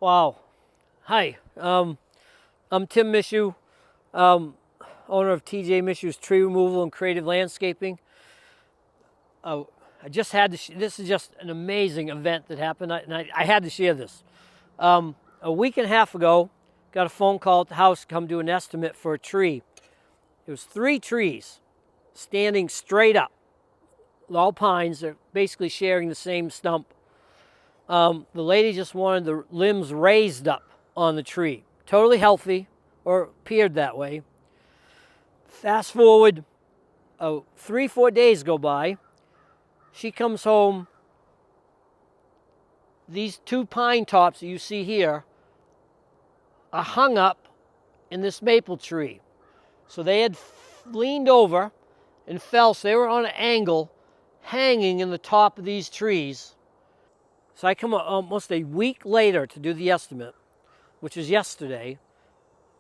Wow. Hi. I'm Tim Mishu, owner of TJ Mishu's Tree Removal and Creative Landscaping. I just had to. This is just an amazing event that happened, and I had to share this. A week and a half ago, got a phone call at the house to come do an estimate for a tree. It was 3 trees standing straight up, all pines. They're basically sharing the same stump. The lady just wanted the limbs raised up on the tree. Totally healthy, or appeared that way. Fast forward, 3-4 days go by. She comes home. These 2 pine tops that you see here are hung up in this maple tree. So they had leaned over and fell, so they were on an angle, hanging in the top of these trees. So I come almost a week later to do the estimate, which is yesterday.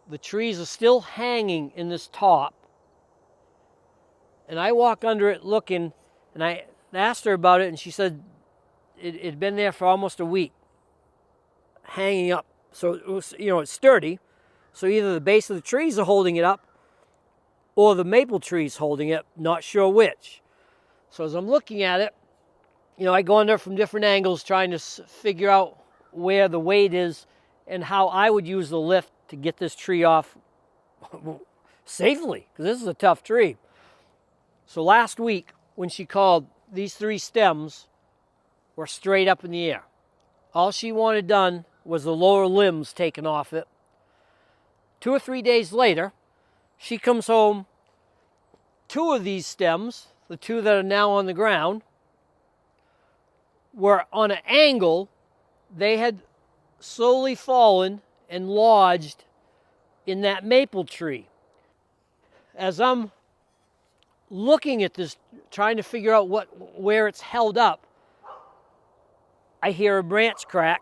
The trees are still hanging in this top. And I walk under it looking, and I asked her about it, and she said it had been there for almost a week, hanging up. So it was, it's sturdy. So either the base of the trees are holding it up, or the maple tree's holding it, not sure which. So as I'm looking at it, I go under from different angles trying to figure out where the weight is and how I would use the lift to get this tree off safely, because this is a tough tree. So last week, when she called, these 3 stems were straight up in the air. All she wanted done was the lower limbs taken off it. 2 or 3 days later, she comes home. 2 of these stems, the 2 that are now on the ground, were on an angle. They had slowly fallen and lodged in that maple tree. As I'm looking at this, trying to figure out where it's held up, I hear a branch crack.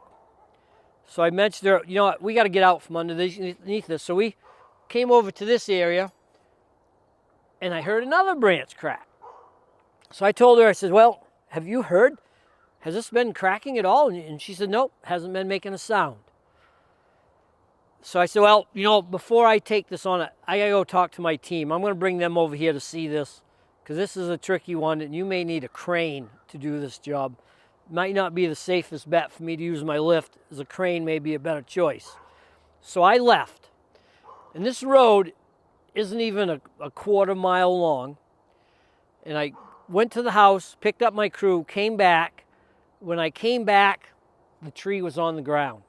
So I mentioned to her, we got to get out from underneath this. So we came over to this area, and I heard another branch crack. So I told her, I said, well, have you heard? Has this been cracking at all? And she said, nope, hasn't been making a sound. So I said, well, before I take this on, I got to go talk to my team. I'm going to bring them over here to see this, because this is a tricky one, and you may need a crane to do this job. Might not be the safest bet for me to use my lift, as a crane may be a better choice. So I left. And this road isn't even a quarter mile long. And I went to the house, picked up my crew, came back. When I came back, the tree was on the ground.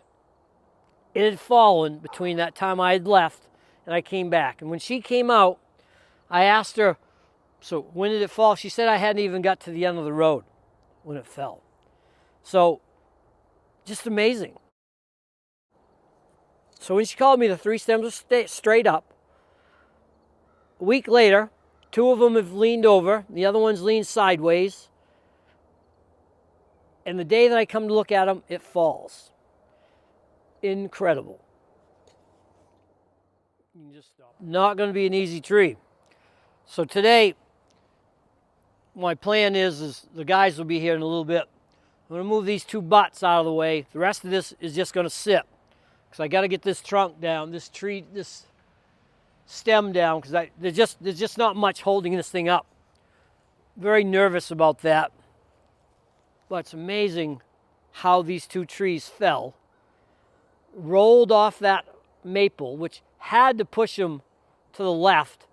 It had fallen between that time I had left and I came back. And when she came out, I asked her, so when did it fall? She said I hadn't even got to the end of the road when it fell. So, just amazing. So when she called me, the 3 stems were straight up. A week later, 2 of them have leaned over, the other one's leaned sideways. And the day that I come to look at them, it falls. Incredible. Not going to be an easy tree. So today, my plan is the guys will be here in a little bit. I'm going to move these 2 butts out of the way. The rest of this is just going to sit, because I got to get this trunk down, this stem down, because there's just not much holding this thing up. Very nervous about that. But it's amazing how these 2 trees fell, rolled off that maple, which had to push them to the left,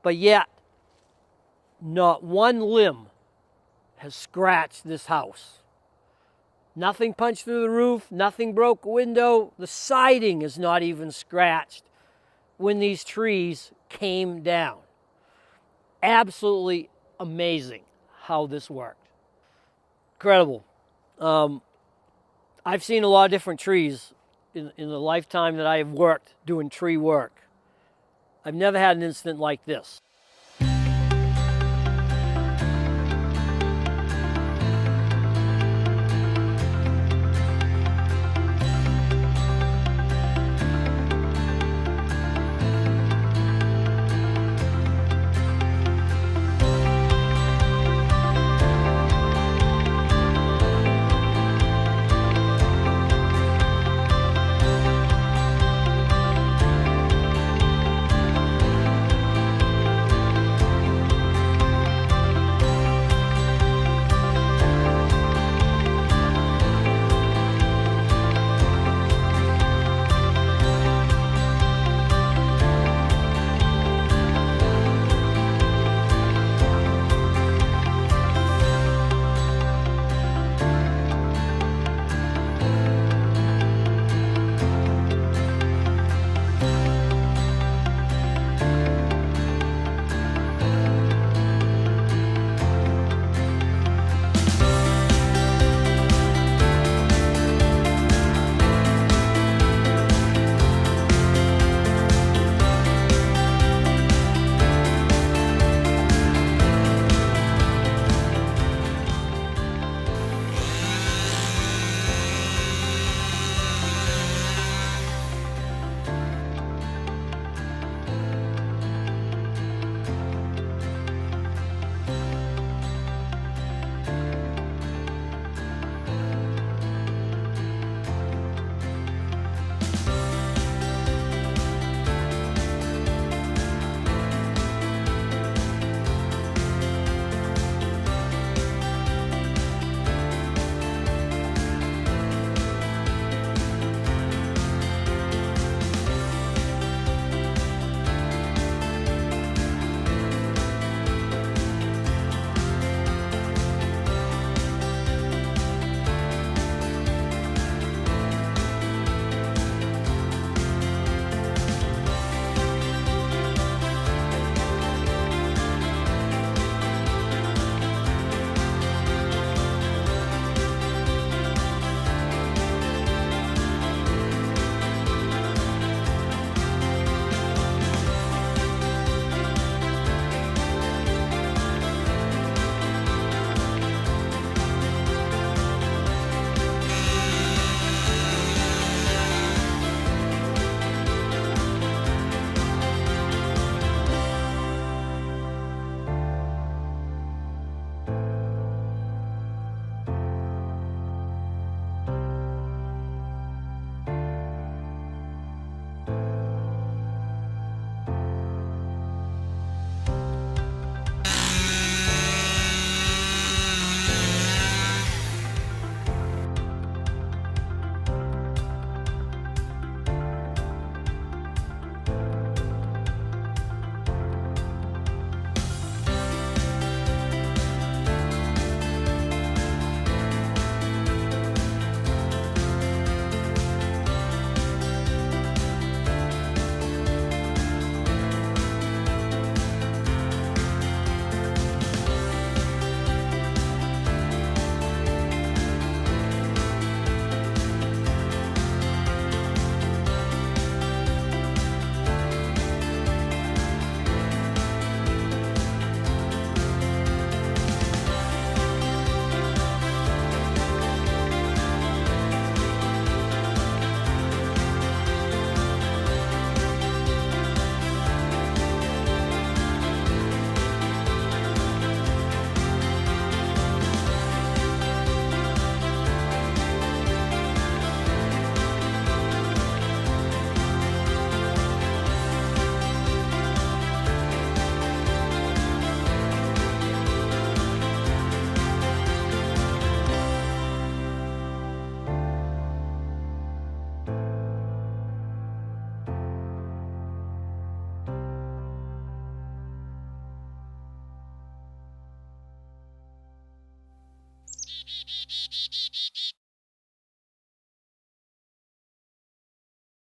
but yet not one limb has scratched this house. Nothing punched through the roof, nothing broke a window. The siding is not even scratched when these trees came down. Absolutely amazing how this worked. Incredible. I've seen a lot of different trees in the lifetime that I have worked doing tree work. I've never had an incident like this.